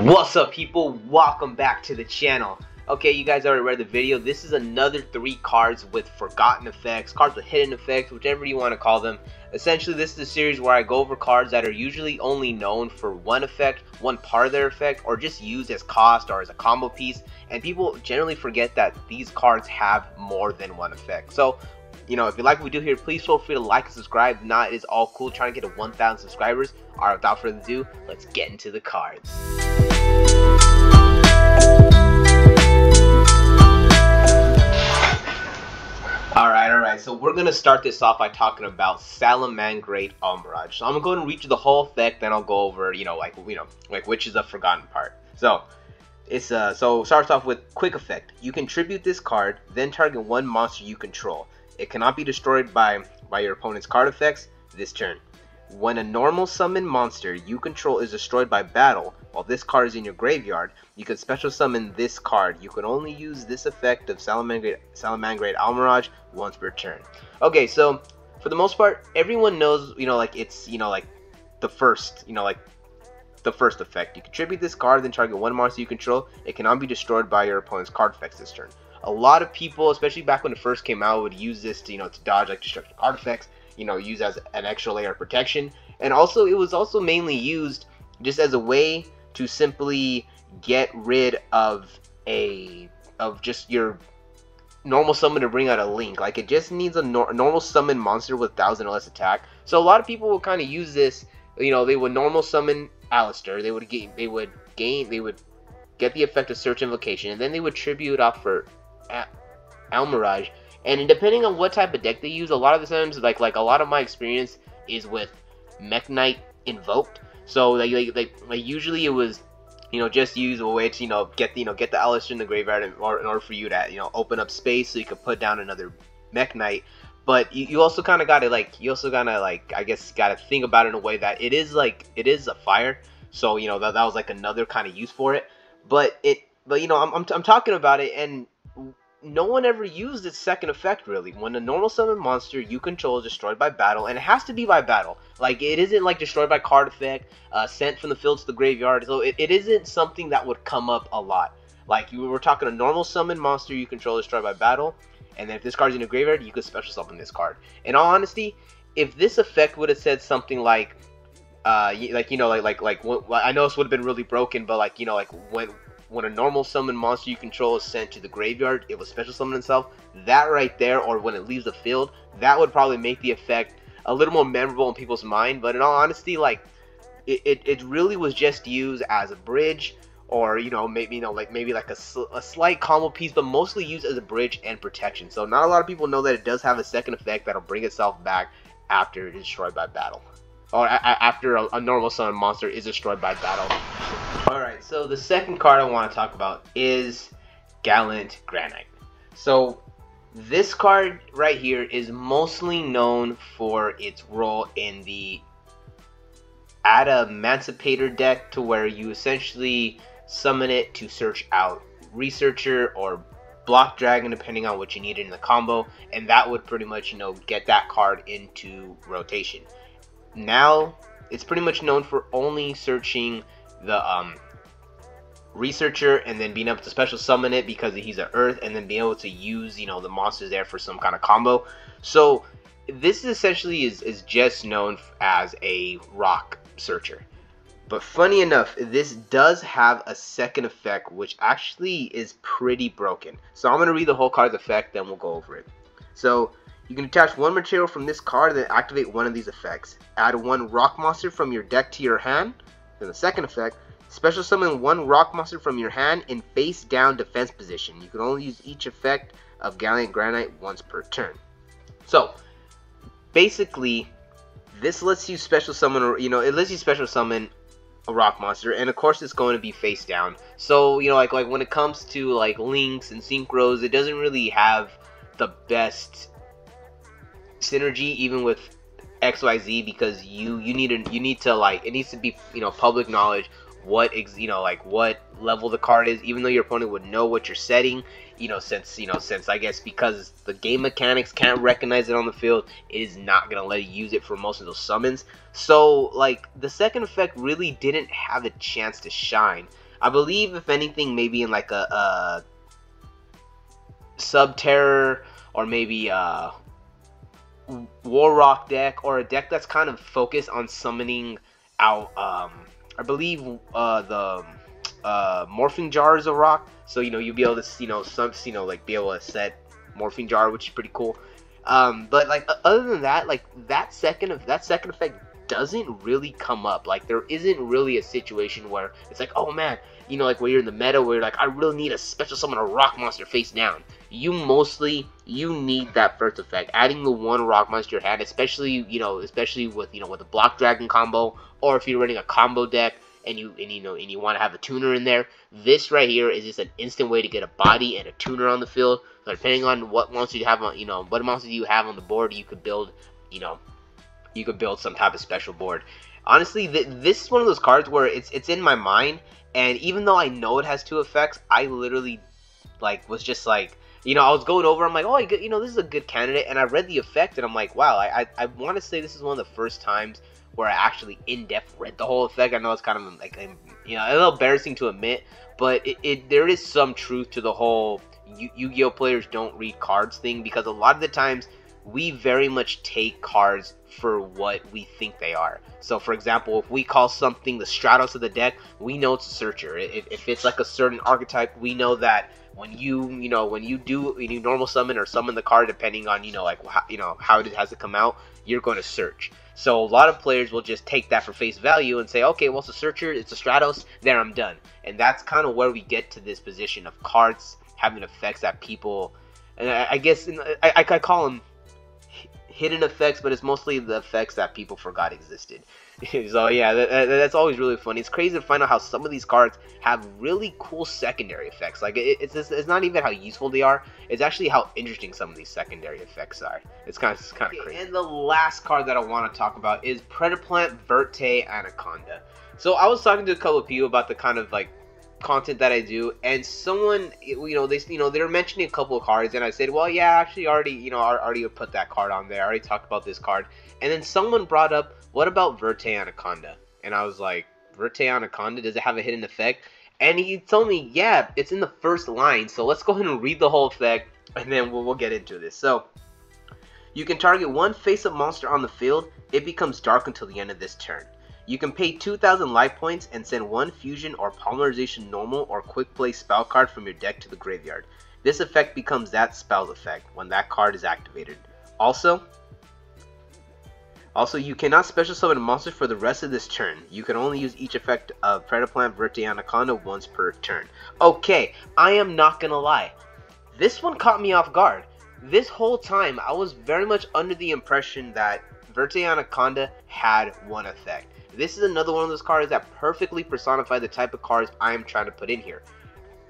What's up, people? Welcome back to the channel. Okay, you guys already read the video. This is another 3 cards with forgotten effects, cards with hidden effects, whichever you want to call them. Essentially, this is a series where I go over cards that are usually only known for one effect, one part of their effect, or just used as cost or as a combo piece. And people generally forget that these cards have more than one effect. So, you know, if you like what we do here, please feel free to like and subscribe. If not, it is all cool trying to get to 1,000 subscribers. Alright, without further ado, let's get into the cards. Alright, so we're going to start this off by talking about Salamander Almirage. So I'm going to go ahead and read through the whole effect, then I'll go over, like which is the forgotten part. So, it starts off with quick effect. You contribute this card, then target one monster you control. It cannot be destroyed by your opponent's card effects this turn. When a normal summon monster you control is destroyed by battle, while this card is in your graveyard, you can special summon this card. You can only use this effect of Salamander Almirage once per turn. Okay, so for the most part, everyone knows, the first effect. You contribute this card, then target one monster you control. It cannot be destroyed by your opponent's card effects this turn. A lot of people, especially back when it first came out, would use this to, to dodge like destructive card effects, use as an extra layer of protection. And also, it was also mainly used just as a way to simply get rid of just your normal summon to bring out a link. Like, it just needs a normal summon monster with 1,000 or less attack. So a lot of people will kind of use this. They would normal summon Alistair. They would get the effect of Search Invocation, and then they would tribute off for Almirage. And depending on what type of deck they use, a lot of the times, like a lot of my experience is with Mech Knight invoked. So usually it was, just use a way to get the Alistair in the graveyard in order for you to open up space so you could put down another Mech Knight. But you also kind of gotta I guess gotta think about it in a way that it is a fire. So that was like another kind of use for it. But I'm talking about it, and no one ever used its second effect, really. When a normal summon monster you control is destroyed by battle, and it has to be by battle. Like, it isn't like destroyed by card effect, sent from the field to the graveyard. So it isn't something that would come up a lot. Like, you were talking a normal summon monster you control is destroyed by battle, and then if this card's in the graveyard, you could special summon this card. In all honesty, if this effect would have said something like, I know this would have been really broken, but when a normal summon monster you control is sent to the graveyard, it will special summon itself. That right there, or when it leaves the field, that would probably make the effect a little more memorable in people's mind. But in all honesty, it really was just used as a bridge, or maybe a slight combo piece, but mostly used as a bridge and protection. So not a lot of people know that it does have a second effect that'll bring itself back after it is destroyed by battle, or after a normal summon monster is destroyed by battle. Alright, so the second card I want to talk about is Gallant Granite. So this card right here is mostly known for its role in the Emancipator deck, to where you essentially summon it to search out Researcher or Block Dragon, depending on what you needed in the combo, and that would pretty much get that card into rotation. Now it's pretty much known for only searching the Researcher, and then being able to special summon it because he's an earth, and then being able to use the monsters there for some kind of combo. So this essentially is just known as a rock searcher. But funny enough, this does have a second effect, which actually is pretty broken. So I'm going to read the whole card's effect, then we'll go over it. So you can attach one material from this card and then activate one of these effects. Add one rock monster from your deck to your hand. Then the second effect, special summon one rock monster from your hand in face down defense position. You can only use each effect of Gallant Granite once per turn. So basically, this lets you special summon, it lets you special summon a rock monster, and of course it's going to be face down. So like when it comes to links and synchros, it doesn't really have the best synergy even with XYZ, because you need to it needs to be public knowledge what what level the card is, even though your opponent would know what you're setting, since I guess because the game mechanics can't recognize it on the field, it is not gonna let you use it for most of those summons. So the second effect really didn't have a chance to shine. I believe, if anything, maybe in like a Sub-Terror, or maybe War Rock deck, or a deck that's kind of focused on summoning out, I believe, the Morphing Jar is a rock, so you'll be able to like be able to set Morphing Jar, which is pretty cool. But like other than that, like that second effect doesn't really come up. Like there isn't really a situation where it's like, oh man, like where you're in the meta where you're like, I really need a special summon a rock monster face down. You need that first effect, adding the one rock monster to your hand, especially with a block dragon combo, or if you're running a combo deck and you want to have a tuner in there. This right here is just an instant way to get a body and a tuner on the field. So depending on what monster you have on, what monster you have on the board, you could build, some type of special board. Honestly, this is one of those cards where it's in my mind, and even though I know it has two effects, I literally was just like, I was going over, I'm like, oh, this is a good candidate, and I read the effect, and I'm like, wow, I want to say this is one of the first times where I actually in-depth read the whole effect. I know it's kind of like, a little embarrassing to admit, but there is some truth to the whole Yu-Gi-Oh players don't read cards thing, because a lot of the times we very much take cards for what we think they are. So for example, if we call something the Stratos of the deck, we know it's a searcher. If it's like a certain archetype, we know that when you normal summon or summon the card, depending on how it has to come out, you're going to search. So a lot of players will just take that for face value and say, okay, well, it's a searcher, it's a Stratos, there, I'm done. And that's kind of where we get to this position of cards having effects that people, and I guess I call them hidden effects, but it's mostly the effects that people forgot existed. So yeah, that's always really funny. It's crazy to find out how some of these cards have really cool secondary effects. Like it's not even how useful they are, it's actually how interesting some of these secondary effects are. It's kind of crazy. And the last card that I want to talk about is Predaplant Verte Anaconda. So I was talking to a couple of people about the kind of like content that I do, and someone they were mentioning a couple of cards, and I said, well, yeah, actually already put that card on there, I already talked about this card. And then someone brought up, what about Verte Anaconda? And I was like, Verte Anaconda, does it have a hidden effect? And he told me, yeah, it's in the first line. So let's go ahead and read the whole effect, and then we'll get into this. So you can target one face-up monster on the field. It becomes dark until the end of this turn. You can pay 2,000 life points and send one fusion or polymerization normal or quick play spell card from your deck to the graveyard. This effect becomes that spell's effect when that card is activated. Also, you cannot special summon a monster for the rest of this turn. You can only use each effect of Predaplant Verte Anaconda once per turn. Okay, I am not gonna lie. This one caught me off guard. This whole time, I was very much under the impression that Verte Anaconda had one effect. This is another one of those cards that perfectly personify the type of cards I am trying to put in here.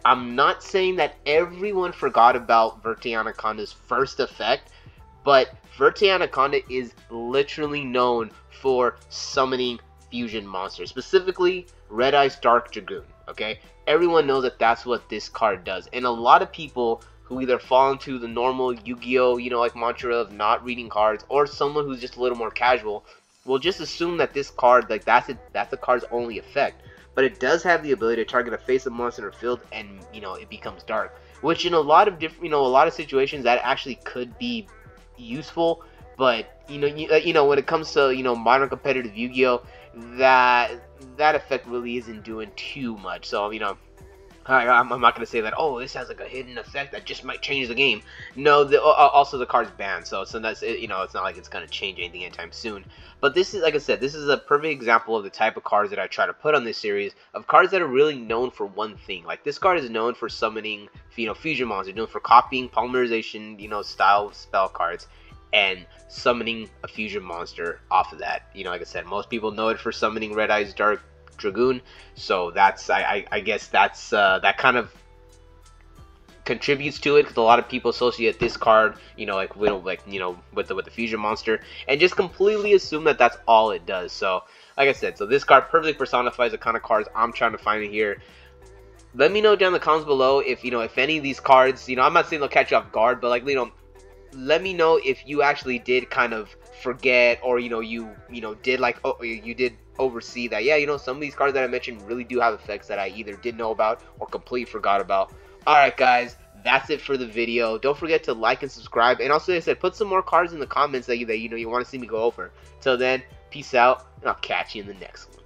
I'm not saying that everyone forgot about Verte Anaconda's first effect, but Verte Anaconda is literally known for summoning fusion monsters, specifically Red Eyes Dark Dragoon, okay? Everyone knows that that's what this card does, and a lot of people who either fall into the normal Yu-Gi-Oh, like mantra of not reading cards, or someone who's just a little more casual, will just assume that this card, that's the card's only effect. But it does have the ability to target a face-up monster in the field, and it becomes dark, which in a lot of different, a lot of situations that actually could be useful. But when it comes to modern competitive Yu-Gi-Oh, that effect really isn't doing too much. So I'm not going to say that, oh, this has like a hidden effect that just might change the game. No, also the card's banned, so that's it's not like it's going to change anything anytime soon. But this is, like I said, this is a perfect example of the type of cards that I try to put on this series, of cards that are really known for one thing. Like this card is known for summoning, fusion monsters, known for copying polymerization, style spell cards, and summoning a fusion monster off of that. Like I said, most people know it for summoning Red Eyes Dark Dragoon, so that's I guess that's that kind of contributes to it, because a lot of people associate this card with the fusion monster and just completely assume that that's all it does. So like I said, so this card perfectly personifies the kind of cards I'm trying to find in here. Let me know down in the comments below if if any of these cards, I'm not saying they'll catch you off guard, but let me know if you actually did kind of forget, or you did oversee that, yeah, you know, some of these cards that I mentioned really do have effects that I either didn't know about or completely forgot about. Alright guys, that's it for the video. Don't forget to like and subscribe, and also, like I said, put some more cards in the comments that you know you want to see me go over. Till then, peace out, and I'll catch you in the next one.